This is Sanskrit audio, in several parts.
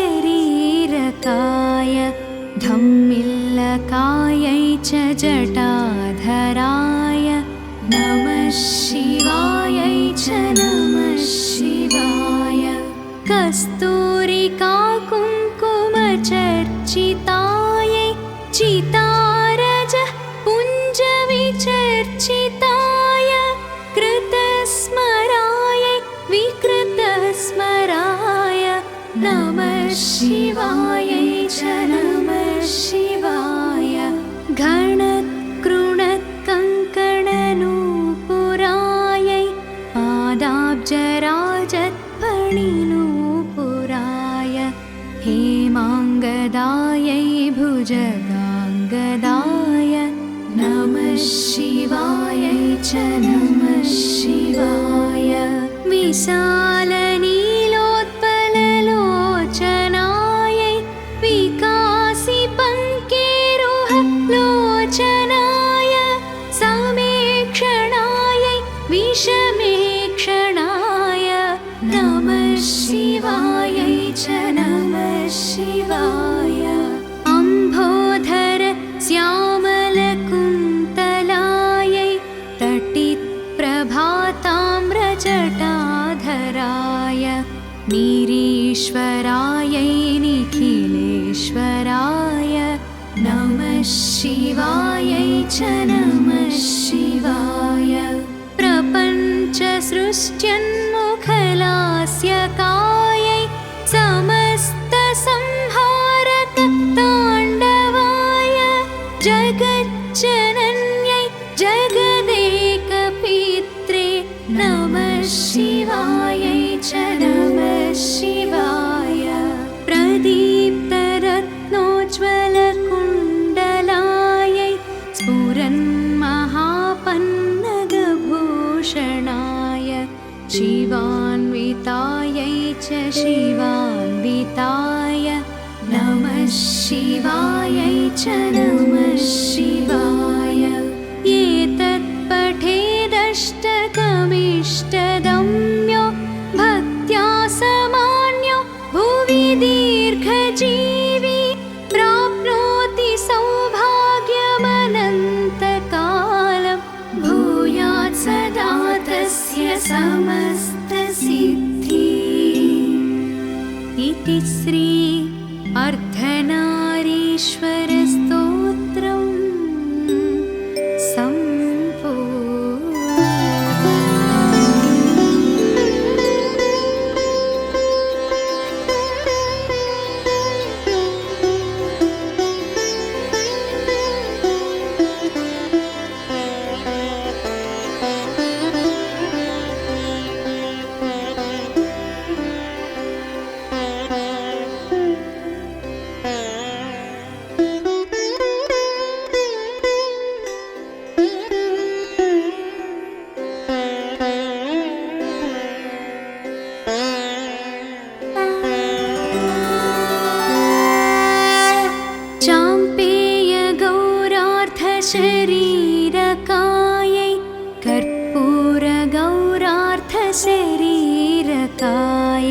शरीरकाय धम्मिल्लकायै च जटाधराय नमः शिवायै च नमः शिवाय कस्तूरिका कुङ्कुमचर्चितायै चितारजः पुञ्जविचर्चिताय कृतस्मरायै विकृतस्मराय नमः शिवायै च नमः शिवाय घणत्कृणत्कङ्कणनूपुरायै पादाब्जराजत्फणिनूपुराय हेमाङ्गदायै भुजगाङ्गदाय नमः शिवायै च नमः शिवाय विशालनीलोत्पललोचनायै विकासिपङ्केरुहलोचनाय समेक्षणायै विषमेक्षणाय नमः शिवायै च नमः शिवाय अम्भोधर श्यामलकुन्तलायै तटित्प्रभाताम्रजटाधराय निरीश्वरायै निखिलेश्वराय नमः शिवायै च नमः शिवाय प्रपञ्चसृष्ट्यन्मुखलास्यकायै समस्तसंहारकताण्डवाय जगज्जनन्यै जगदेकपित्रे नमः शिवायै च नमः शिवाय प्रदीप्तरत्नोज्ज्वलकुण्डलायै स्फुरन्महापन्नगभूषणाय शिवान्वितायै च शिवान्विताय नमः शिवायै च नमः शिवाय एतत्पठेदष्टकमिष्टदम्यो भक्त्या समान्यो भुवि दीर्घजीवी प्राप्नोति सौभाग्यमनन्तकालं भूयात् सदा तस्य समस्तसिद्धिः इति श्री अर्धनारीश्वरस्तोत्रम् शरीरकायै कर्पूरगौरार्थशरीरकाय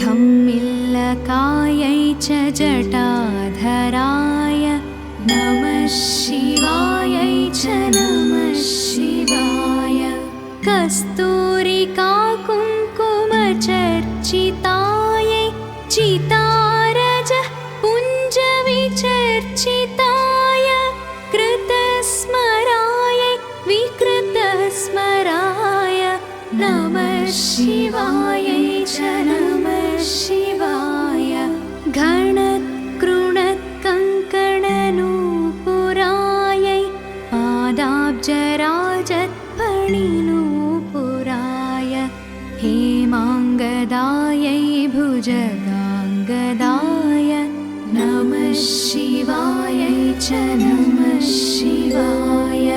धम्मिल्लकायै च जटाधराय नमः शिवायै च नमः शिवाय कस्तूरिका कुङ्कुमचर्चितायै चितारजः पुञ्जविचर्चिताय कृतस्मरायै विकृतस्मराय नमः शिवायै च नमः शिवाय घणत्कृणत्कङ्कणनूपुरायै पादाब्जराजत्फणिनूपुराय हेमाङ्गदायै भुजगाङ्गदाय नमः शिवायै च नमः शिवाय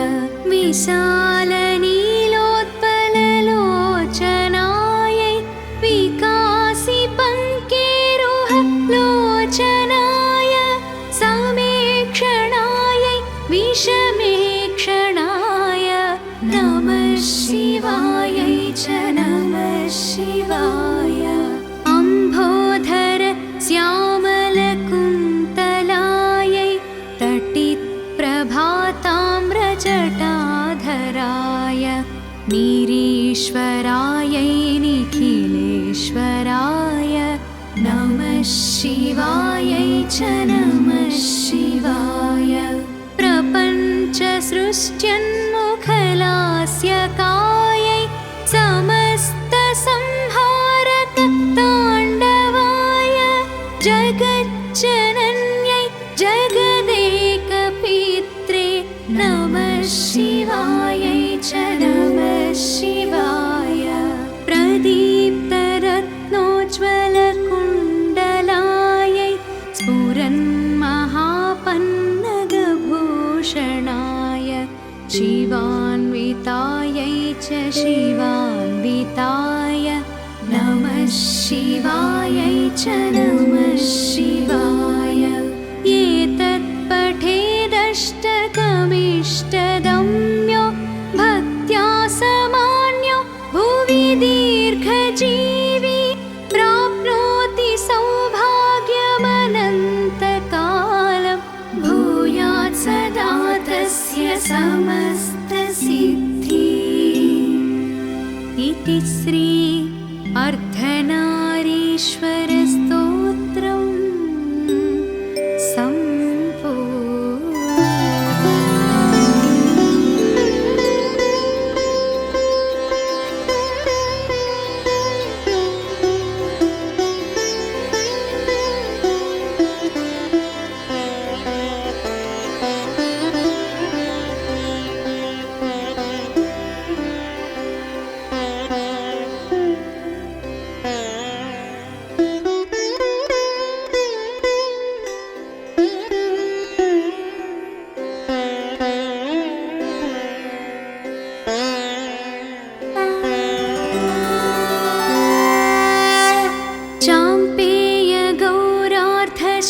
विशालनीलोत्पललोचनायै विकासिपङ्केरुहलोचनाय समेक्षणायै विषमेक्षणाय नमः शिवायै च नमः शिवाय अम्भोधर श्याम निखिलेश्वरायै निखिलेश्वराय नमः शिवायै च नमः शिवाय। प्रपञ्चसृष्ट्यन्मुखलास्य कायै समस्तसंहारक ताण्डवाय जगज्जनन्यै जगदेकपित्रे नमः शिवायै च नमः शिवाय। प्रदीप्तरत्नोज्ज्वलकुण्डलायै स्फुरन्महापन्नगभूषणाय शिवान्वितायै च शिवान्विताय नमः शिवायै च नमः शिवाय। एतत्पठेदष्टकमिष्टदम्यो भक्त्या समान्यो भुवि दीर्घजीवी प्राप्नोति सौभाग्यमनन्तकालं भूयात् सदा तस्य समस्तसिद्धिः। इति श्री अर्धनारीश्वरस्तोत्रम्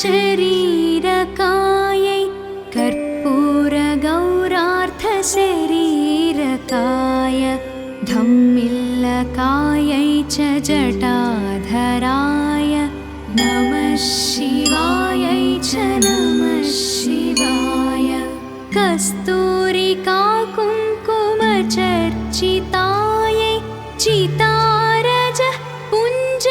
शरीरकायै कर्पूरगौरार्थशरीरकाय धम्मिल्लकायै च जटाधराय नमः शिवायै च नमः शिवाय। कस्तूरिका कुङ्कुमचर्चितायै चितारजः पुञ्जविचर्चिताय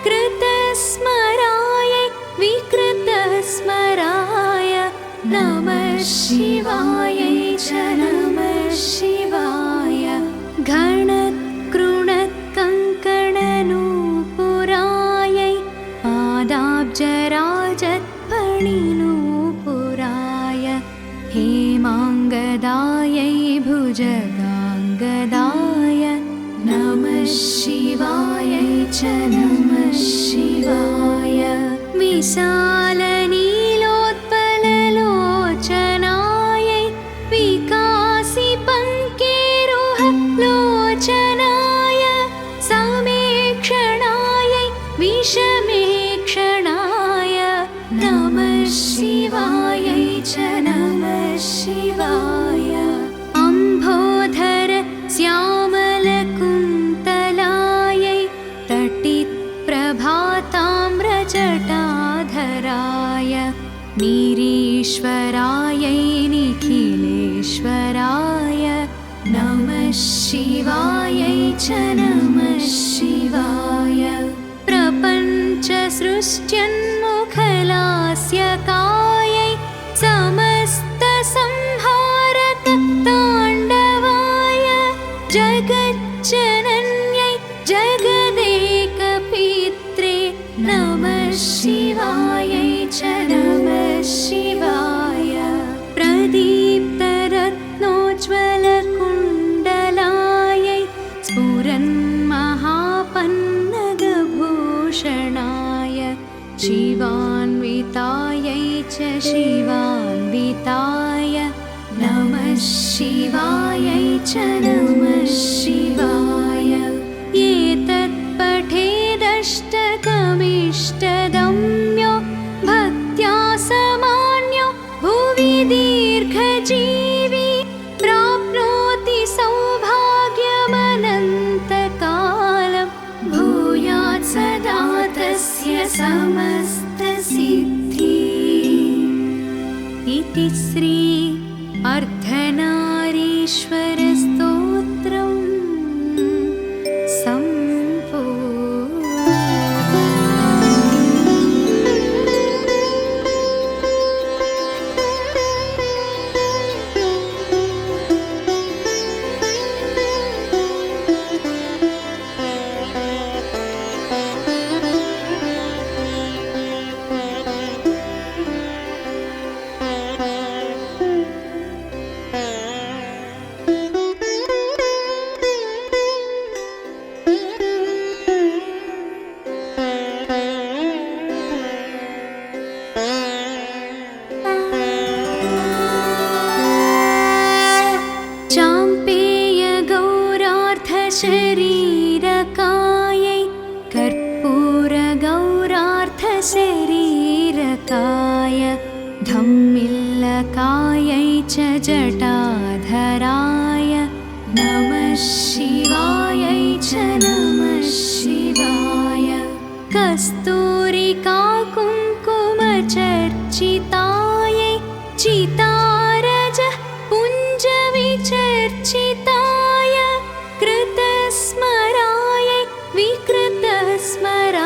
कृतस्मरायै विकृतस्मराय नमः शिवायै च नमः शिवाय। घणत्कृणत्कङ्कणनूपुरायै पादाब्जराजत्फणिनूपुराय हेमाङ्गदायै भुजगाङ्गदाय नमः शिवायै च नमः शिवाय। विशालनीलोत्पललोचनायै विकासिपङ्केरुहलोचनाय समेक्षणायै विषमेक्षणाय नमः शिवायै च नमः शिवाय। अम्भोधर श्यामलकुन्तलायै तटित्प्रभाताम्रजटाधराय निरीश्वरायै निखिलेश्वराय नमः शिवायै च नमः शिवाय। प्रपञ्चसृष्ट्यन्मुखलास्य कायै समस्तसंहारक ताण्डवाय जगज्जनन्यै जगदेकपित्रे नमः शिवायै च नमः शिवाय। प्रदीप्तरत्नोज्ज्वलकुण्डलायै स्फुरन्महापन्नगभूषणाय शिवान्वितायै च शिवान्विताय नमः शिवायै च नमः शिवाय। एतत्पठेदष्टकमिष्टदम्यो भक्त्या समान्यो भुवि दीर्घजीवी प्राप्नोति सौभाग्यमनन्तकालं भूयात् सदा तस्य समस्तसिद्धिः। इति श्री अर्धनारीश्वरस्तोत्रम्। शरीरकाय धम्मिल्लकायै च जटाधराय नमः शिवायै च नमः शिवाय कस्तूरिका कुङ्कुमचर्चितायै चितारजः पुञ्जविचर्चिताय कृतस्मरायै विकृतस्मराय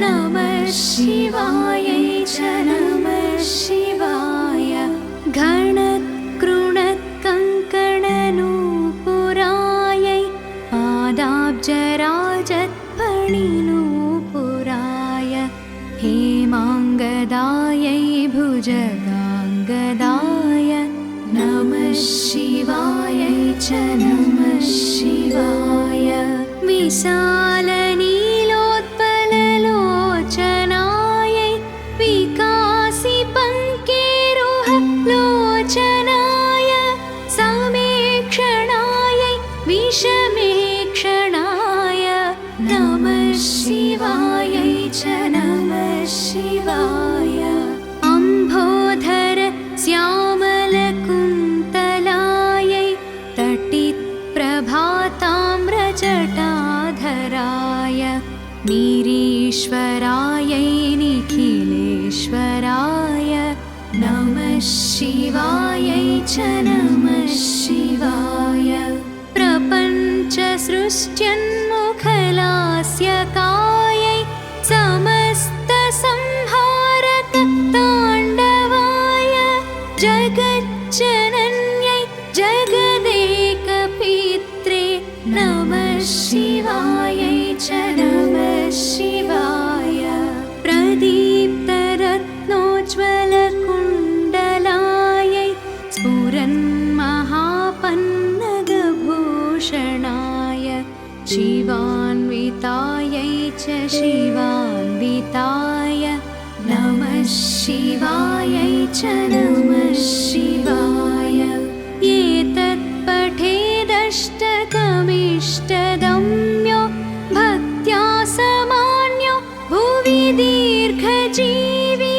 नमः शिवायै च नमः शिवाय घणत्कृणत्कङ्कणनूपुरायै पादाब्जराजत्फणिनूपुराय हेमाङ्गदायै भुजगाङ्गदाय नमः शिवायै च नमः शिवाय विशालनीलोत्पललोचनायै विकासिपङ्केरुहलोचनाय समेक्षणायै विषमेक्षणाय नमः शिवायै च नमः शिवाय अम्भोधर श्यामलकुन्तलायै तटिप्रभाताम्रजटाधराय निरीश्वरायै निखिलेश्वराय नमः शिवायै च नमः शिवाय प्रपञ्चसृष्ट्यन्मुखलास्यकायै समस्तसंहारकताण्डवाय जगज्जनन्यै जगदेकपित्रे नमः शिवायै च नमः शिवाय प्रदीप्तरत्नोज्ज्वलकुण्डलायै स्फुरन्महापन्नगभूषणाय शिवान्वितायै च शिवान्विताय नमः शिवायै च नमः शिवाय एतत्पठेदष्टकमिष्टदम्यो भक्त्या समान्यो भुवि दीर्घजीवी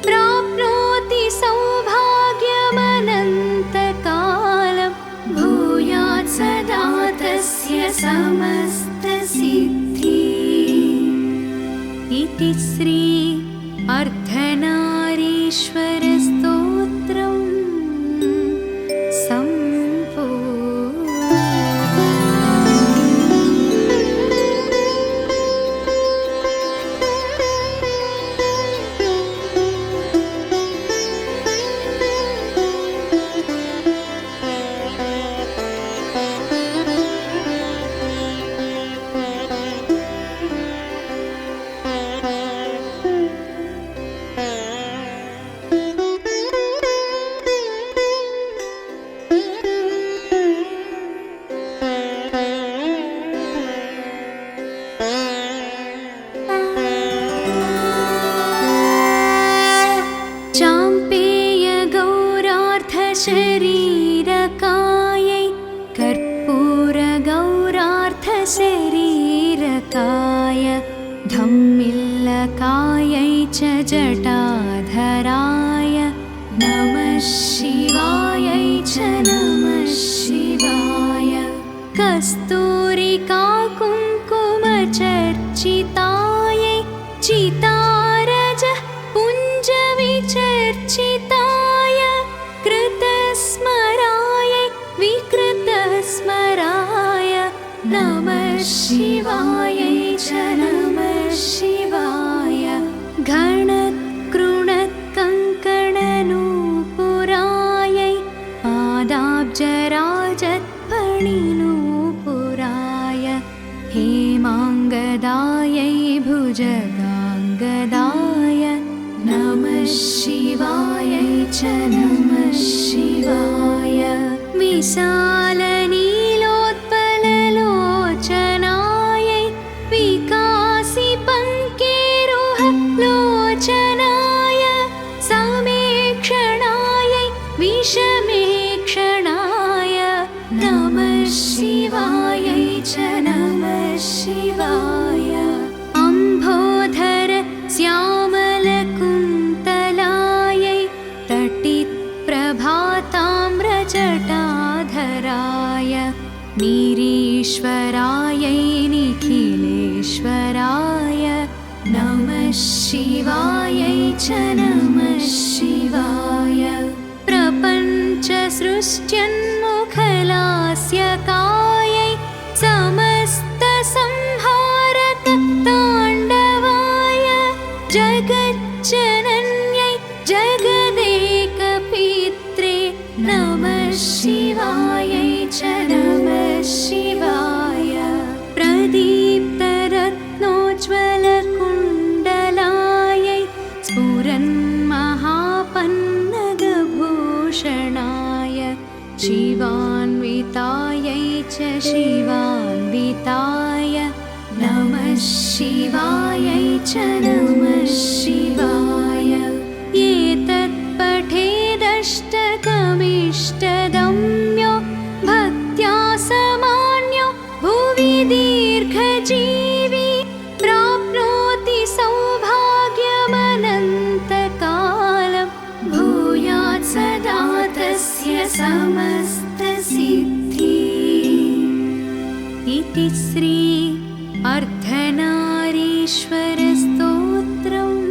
प्राप्नोति सौभाग्यमनन्तकालं भूयात् सदा तस्य समस्तसिद्धिः इति श्री अर्धनारीश्वरस्तोत्रम् शरीरकायै कर्पूरगौरार्धशरीरकाय धम्मिल्लकायै च जटाधराय नमः शिवायै च नमः शिवाय कस्तूरिका कुङ्कुमचर्चितायै चितारजः पुञ्जविचर्चिताय कृतस्मरायै विकृतस्मराय नमः शिवायै च नमः शिवाय घणत्कृणत्कङ्कणनूपुरायै पादाब्जराजत्फणिनूपुराय हेमाङ्गदायै भुजगाङ्गदाय नमः शिवायै च नमः शिवाय विशालनीलोत्पललोचनायै विकासिपङ्केरुहलोचनाय समेक्षणायै विषमेक्षणाय नमः शिवायै च नमः शिवाय अम्भोधर श्या शिवायै च नमः शिवाय प्रपञ्चसृष्ट्यन्मुखलास्य कायै समस्तसंहारक ताण्डवाय जगज्जनन्यै जगदेकपित्रे नमः शिवायै च नमः शिवाय प्रदीप्तरत्नोज्ज्वलकुण्डलायै स्फुरन्महापन्नगभूषणाय शिवान्वितायै च शिवान्विताय नमः शिवायै च नमः शिवाय एतत्पठेदष्टकमिष्टदम्यो भक्त्या समान्यो भुवि दीर्घजीवी प्राप्नोति सौभाग्यमनन्तकालं भूयात् सदा तस्य समस्तसिद्धिः। इति श्री अर्धनारीश्वरस्तोत्रम्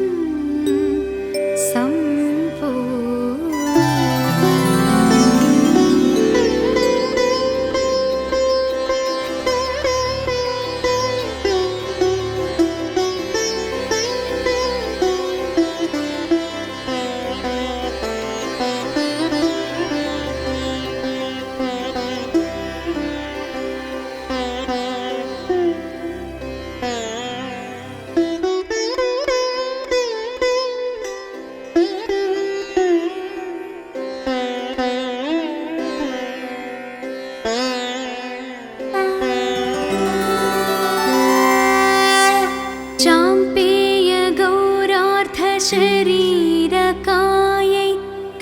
शरीरकायै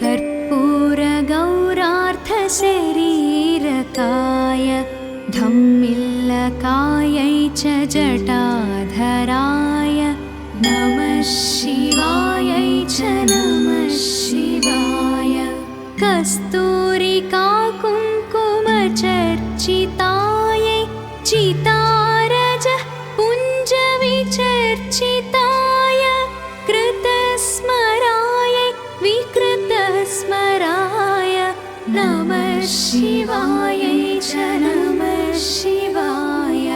कर्पूरगौरार्थशरीरकाय धम्मिल्लकायै च जटाधराय नमः शिवायै च नमः शिवाय कस्तूरिका कुङ्कुमचर्चितायै चितारजः पुञ्जविचर्चिताय कृतस्मरायै विकृतस्मराय नमः शिवायै च नमः शिवाय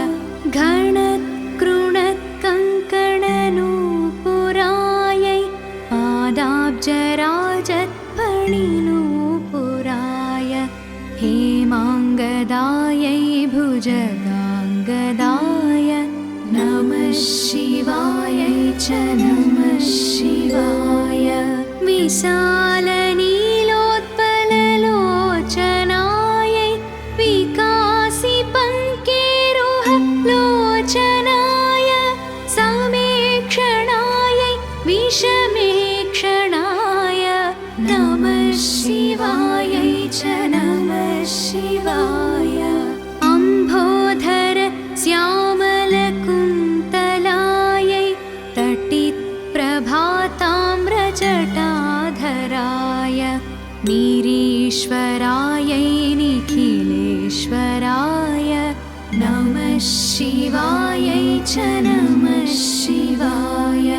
घणत्कृणत्कङ्कणनूपुरायै पादाब्जराजत्फणिनूपुराय हेमाङ्गदायै भुजगाङ्गदाय नमः शिवायै च नमः शिवाय विशालनीलोत्पललोचनायै विकासिपङ्केरुहलोचनाय समेक्षणायै विषमेक्षणाय नमः शिवायै च नमः शिवाय अम्भोधर श्यामलकुन्तलायै तटित्प्रभाताम्रजटाधराय निरीश्वरायै निखिलेश्वराय नमः शिवायै च नमः शिवाय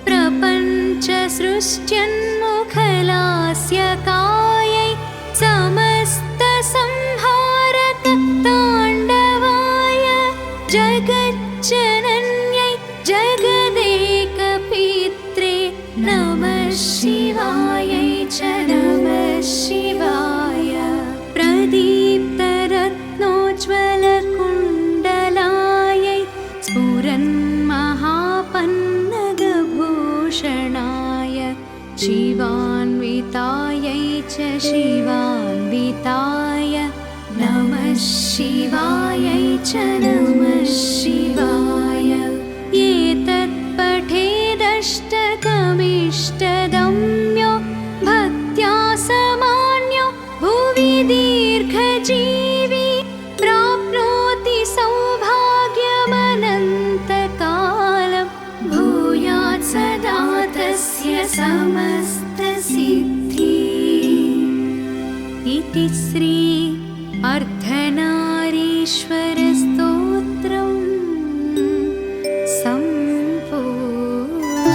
प्रपञ्चसृष्ट्यन्मुखलास्य कायै समस्तसंहारक ताण्डवाय जगज्जनन्यै जगदेकपित्रे नमः शिवायै च नमः शिवाय प्रदीप्तरत्नोज्ज्वलकुण्डलायै स्फुरन्महापन्नगभूषणाय शिवान्वितायै च शिवान्विताय नमः शिवायै च नमः शिवाय एतत्पठेदष्टकमिष्टदम्यो भक्त्या समान्यो भुवि दीर्घजीवी प्राप्नोति सौभाग्यमनन्तकालं भूयात् सदा तस्य समस्तसिद्धिः। इति श्री अर्धनारीश्वरस्तोत्रम् सम्पूर्णम्।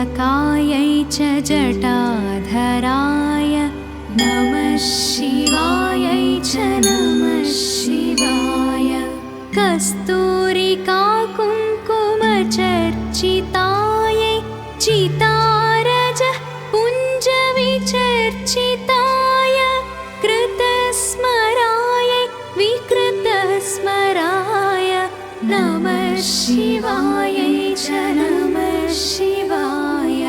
धम्मिल्लकायै च जटाधराय नमः शिवायै च नमः शिवाय कस्तूरिका कुङ्कुमचर्चितायै चितारजः पुञ्जविचर्चिताय कृतस्मरायै विकृतस्मराय नमः शिवायै च नमः शिवाय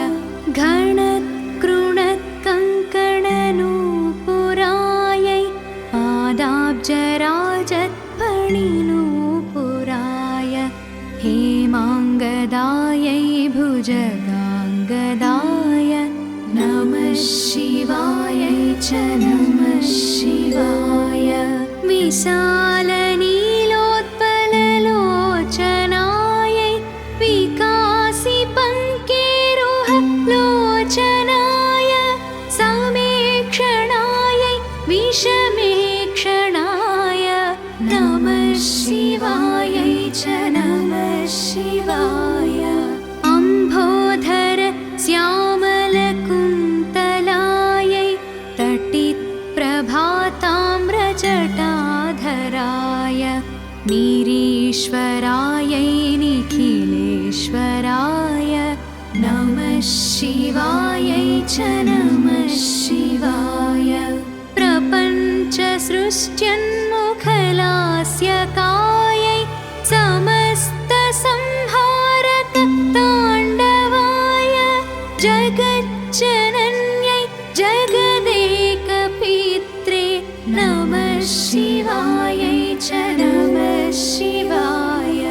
घणत्कृणत्कङ्कणनूपुरायै पादाब्जराजत्पणिनूपुराय हेमाङ्गदायै भुजगाङ्गदाय नमः शिवायै च नमः शिवाय विशालनीलोत्पललोचनायै विकासिपङ्केरुहलोचनाय समेक्षणायै विषमेक्षणाय नमः शिवायै च नमः शिवाय अम्भोधर श्यामलकुन्तलायै तटित्प्रभाताम्रजटाधराय निरीश्वरायै निखिलेश्वराय नमः शिवायै च नमः शिवाय प्रपञ्चसृष्ट्यन्मुखलास्यकायै समस्तसंहारक ताण्डवाय जगज्जनन्यै जगदेकपित्रे नमः शिवायै च नमः शिवाय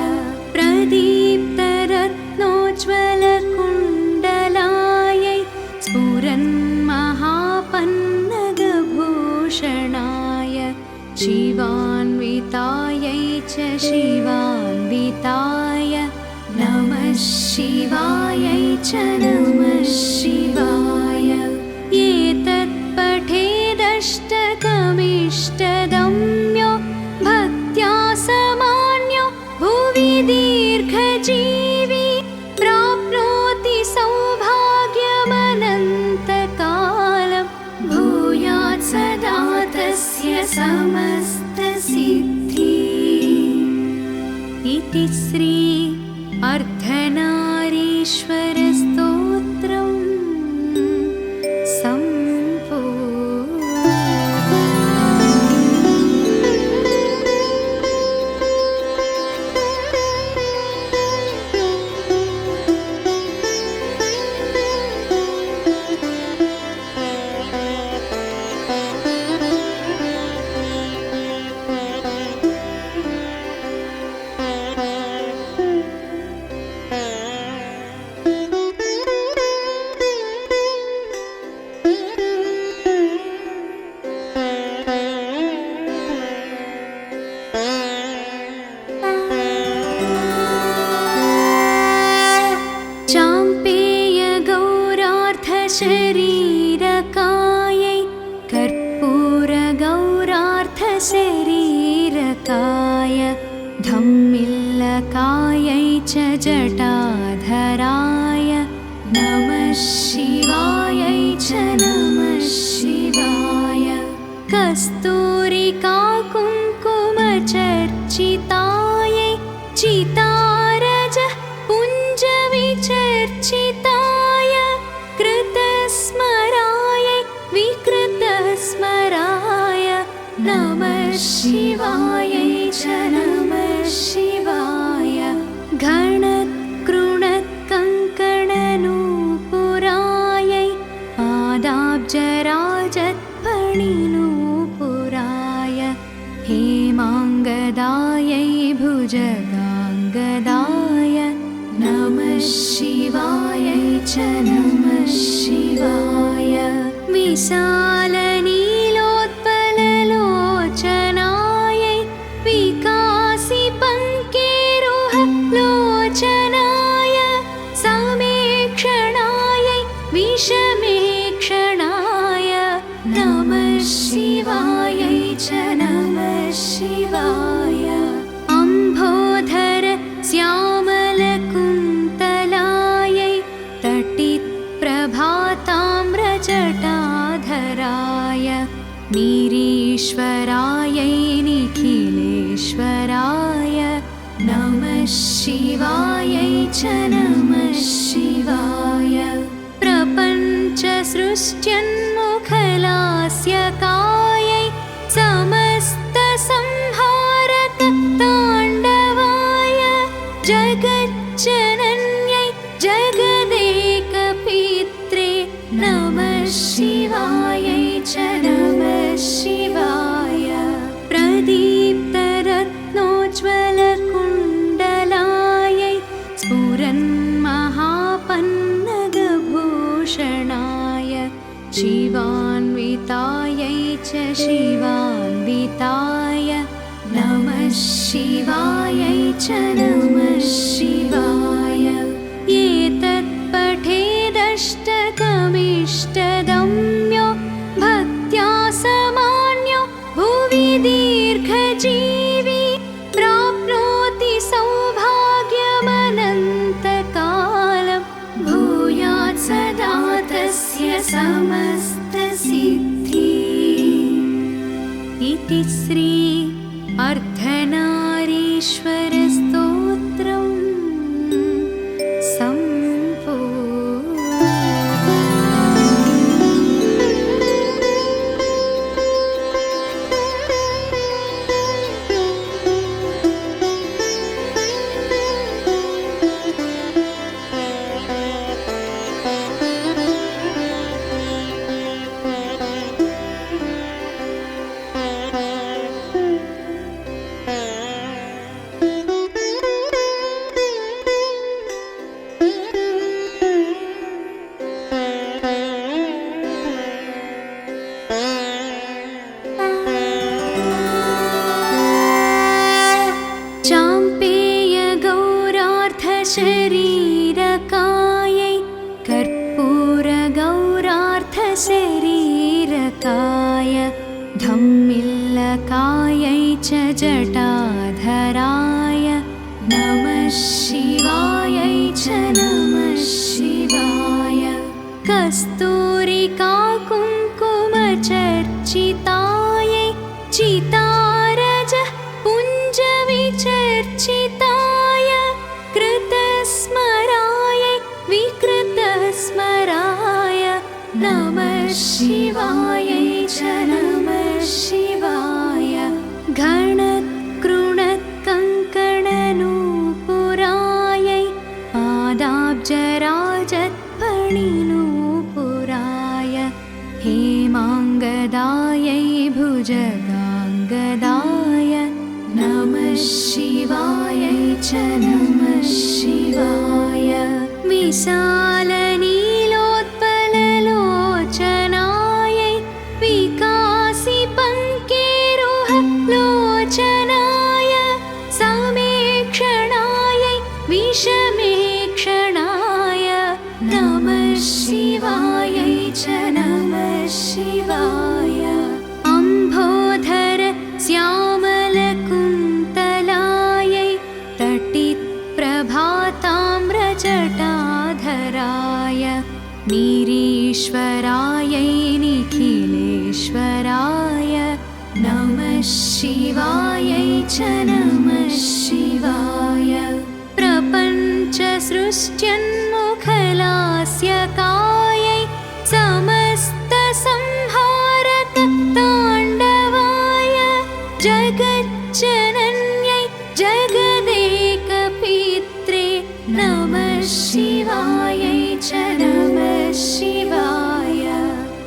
प्रदीप्तरत्नोज्ज्वलकुण्डलायै स्फुरन्महापन्नगभूषणाय शिवान्वितायै च शिवान्विताय नमः शिवायै च नमः शिवाय एतत्पठेदष्टकमिष्टदम्यो भक्त्या समान्यो भुवि दीर्घजीवी प्राप्नोति सौभाग्यमनन्तकालं भूयात् सदा तस्य समस्तसिद्धिः इति श्री अर्धनारीश्वरस्तोत्रम् शरीरकायै कर्पूरगौरार्थशरीरकाय धम्मिल्लकायै च जटाधराय नमः शिवायै च नमः शिवाय कस्तूरिका कुङ्कुमचर्चितायै चितारजः पुञ्जविचर्चिताय कृतस्मरायै विकृतस्मराय नमः शिवायै च नमः शिवाय घणत्कृणत्कङ्कणनूपुरायै पादाब्जराजत्पणिनूपुराय हेमाङ्गदायै भुजगाङ्गदाय नमः शिवायै च नमः शिवाय विशालनीलोत्पललोचनायै विकासिपङ्केरुहलोचनाय समेक्षणायै विषमेक्षणाय नमः शिवायै च नमः शिवाय अम्भोधर श्यामलकुन्तलायै तटित् ईश्वरायै निखिलेश्वराय नमः शिवायै च नमः शिवाय प्रपञ्चसृष्ट्यन्मुखलास्यकायै समस्तसंहारक ताण्डवाय जगज्जनन्यै जगदेकपित्रे नमः शिवायै च नमः शिवाय प्रदीप्तरत्नोज्ज्वलकुण्डलायै स्फुरन्महापन्नगभूषणाय शिवान्वितायै च शिवान्विताय नमः शिवायै च नमः शिवाय एतत्पठेदष्टकमिष्टदम्यो भक्त्या समान्यो भुवि दीर्घजीवी प्राप्नोति सौभाग्यमनन्तकालं भूयात् सदा तस्य समस्तसिद्धिः इति श्री अर्धनारीश्वरस्तोत्रम् शरीरकायै कर्पूरगौरार्थशरीरकाय धम्मिल्लकायै च जटाधराय नमः शिवायै च नमः शिवाय कस्तूरिका कुङ्कुमचर्चितायै चितारज पुञ्जविचर्चिताय कृतस्मरायै विकृतस्मराय नमः शिवायै च नमः शिवाय घणत्कृणत्कङ्कणनूपुरायै पादाब्जराजत्फणिनूपुराय हेमाङ्गदायै भुजगाङ्गदाय नमः शिवायै च नमः शिवाय विशालनीलोत्पललोचनायै विकासिपङ्केरुहलोचनाय समेक्षणायै विषमेक्षणाय नमः शिवायै च नमः शिवाय अम्भोधर श्यामलकुन्तलायै तटिप्रभाताम्रजटाधराय निरीश्वरायै निखिलेश्वराय नमः शिवायै च नमः शिवाय प्रपञ्चसृष्ट्यन्मुखलास्यकायै समस्तसंहारक ताण्डवाय जगज्जनन्यै जगदेकपित्रे नमः शिवायै च नमः शिवाय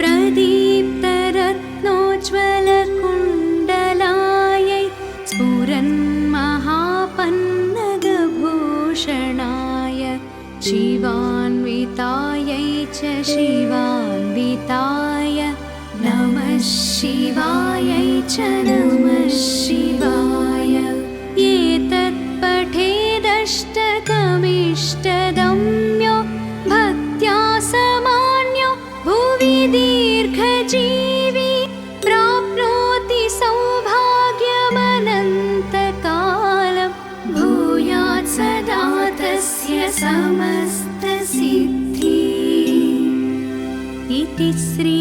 प्रदीप्तरत्नोज्ज्वलकुण्डलायै स्फुरन्महापन्नगभूषणाय शिवान्वितायै च शिवान्विताय नमः शिवायै च नमः शिवाय एतत्पठेदष्टकमिष्टदम्यो भक्त्या समान्यो भुवि दीर्घजीवी प्राप्नोति सौभाग्यमनन्तकालं भूयात् सदा तस्य समस्तसिद्धिः इति श्री